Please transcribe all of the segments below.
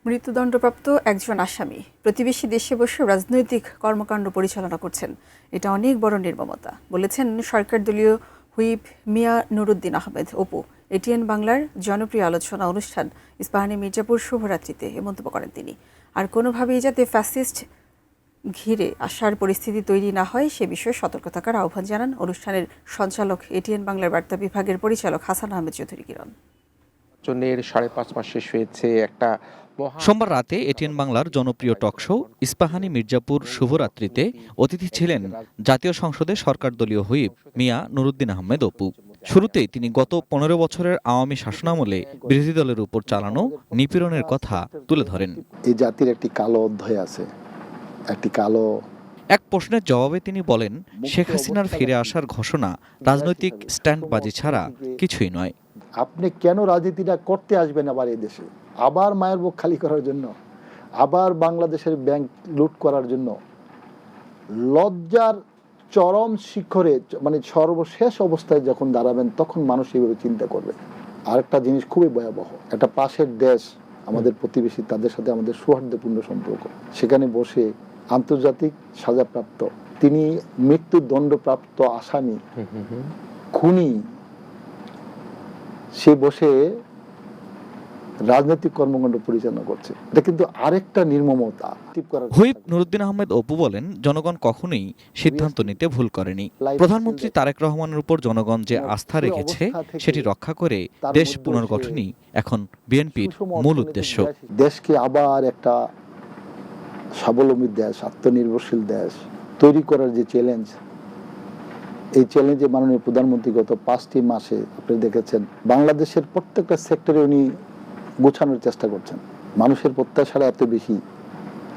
মৃত্যুদণ্ডপ্রাপ্ত একজন আসামি প্রতিবেশী দেশে বসে রাজনৈতিক কর্মকাণ্ড পরিচালনা করছেন, এটা অনেক বড় নির্মমতা বলেছেন সরকার দলীয় হুইপ মিয়া নুরুদ্দিন আহমেদ অপু। এটিএন বাংলার জনপ্রিয় আলোচনা অনুষ্ঠান ইস্পাহানি মির্জাপুর শুভরাত্রিতে এ মন্তব্য করেন তিনি। আর কোনোভাবেই যাতে ফ্যাসিস্ট ঘিরে আসার পরিস্থিতি তৈরি না হয় সে বিষয়ে সতর্ক থাকার আহ্বান জানান অনুষ্ঠানের সঞ্চালক এটিএন বাংলার বার্তা বিভাগের পরিচালক হাসান আহমেদ চৌধুরী কিরণ। 5.5 মাস শেষ হয়েছে একটা সোমবার রাতে এটিএন বাংলার জনপ্রিয় টক শো ইস্পাহানি মির্জাপুর শুভরাত্রিতে অতিথি ছিলেন জাতীয় সংসদে সরকার দলীয় হুইপ মিয়া নুরুদ্দিন আহমেদ অপু। শুরুতেই তিনি গত 15 বছরের আওয়ামী শাসনামলে বিরোধী দলের উপর চালানো নিপীড়নের কথা তুলে ধরেন। এই জাতির একটি কালো অধ্যায় আছে, একটি কালো। এক প্রশ্নের জবাবে তিনি বলেন, শেখ হাসিনার ফিরে আসার ঘোষণা রাজনৈতিক স্ট্যান্ডবাজি ছাড়া কিছুই নয়। আপনি কেন রাজনীতিটা করতে আসবেন আবার এই দেশে? আবার মায়ের বুক খালি করার জন্য, আবার বাংলাদেশের ব্যাংক লুট করার জন্য? লজ্জার চরম শিখরে, মানে সর্বশেষ অবস্থায় যখন দাঁড়াবেন তখন মানুষ এইভাবে চিন্তা করবে। আরেকটা জিনিস খুবই ভয়াবহ, একটা পাশের দেশ আমাদের প্রতিবেশী, তাদের সাথে আমাদের সৌহার্দ্যপূর্ণ সম্পর্ক, সেখানে বসে আন্তর্জাতিক সাজাপ্রাপ্ত, তিনি মৃত্যুদণ্ডপ্রাপ্ত আসামি, খুনি, সে বসে রাজনৈতিক কর্মকাণ্ড পরিচালনা করছে। এটা কিন্তু আরেকটা নির্মমতা। হুইপ নুরুদ্দিন আহমেদ অপু বলেন, জনগণ কখনোই সিদ্ধান্ত নিতে ভুল করেনি। প্রধানমন্ত্রী তারেক রহমানের উপর জনগণ যে আস্থা রেখেছে সেটি রক্ষা করে দেশ পুনর্গঠনই এখন বিএনপির মূল উদ্দেশ্য। দেশকে আবার একটা স্বাবলম্বী দেশ, আত্মনির্ভরশীল দেশ তৈরি করার যে চ্যালেঞ্জ, এই চ্যালেঞ্জে মাননীয় প্রধানমন্ত্রী গত 5টি মাসে আপনি দেখেছেন বাংলাদেশের প্রত্যেকটা সেক্টরে উনি গোছানোর চেষ্টা করছেন। মানুষের প্রত্যাশা এত বেশি,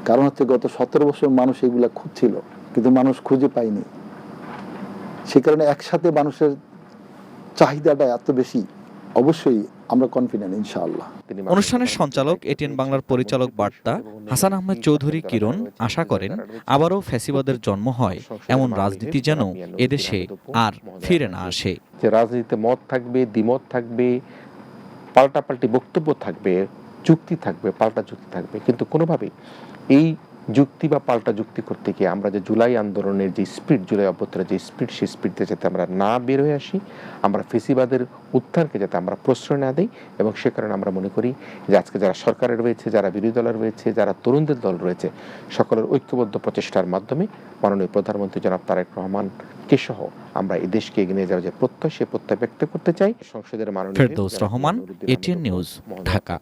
কারণ হচ্ছে গত 17 বছর মানুষ এগুলা খুঁজছিল কিন্তু মানুষ খুঁজে পায়নি। সে কারণে একসাথে মানুষের চাহিদাটা এত বেশি। অবশ্যই আমরা কনফিডেন্ট ইনশাআল্লাহ। অনুষ্ঠানের সঞ্চালক এটিএন বাংলার পরিচালক বার্তা হাসান আহমেদ চৌধুরী কিরণ আশা করেন আবারও ফ্যাসিবাদের জন্ম হয় এমন রাজনীতি যেন এদেশে আর ফিরে না আসে। যে রাজনীতিতে মত থাকবে, দ্বিমত থাকবে, পাল্টাপাল্টি বক্তব্য থাকবে, যুক্তি থাকবে, পাল্টা যুক্তি থাকবে, কিন্তু কোনোভাবেই এই যুক্তি বা পাল্টা যুক্তি করতে গিয়ে আমরা যে জুলাই আন্দোলনের যে স্পিড, জুলাই অভ্যুত্থানের যে স্পিড, সেই স্পিডে যাতে আমরা না বের হয়ে আসি, আমরা ফেসিবাদের উত্থানকে যাতে আমরা প্রশ্রয় না দিই। এবং সে কারণে আমরা মনে করি যে আজকে যারা সরকারে রয়েছে, যারা বিরোধী দলের রয়েছে, যারা তরুণদের দল রয়েছে, সকলের ঐক্যবদ্ধ প্রচেষ্টার মাধ্যমে মাননীয় প্রধানমন্ত্রী জনাব তারেক রহমানকে সহ আমরা এই দেশকে এগিয়ে নিয়ে যাওয়ার যে প্রত্যয়, সে প্রত্যয় ব্যক্ত করতে চাই। সংসদের মাননীয় ফেরদৌস রহমান, এটিএন নিউজ, ঢাকা।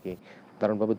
দারুণভাবে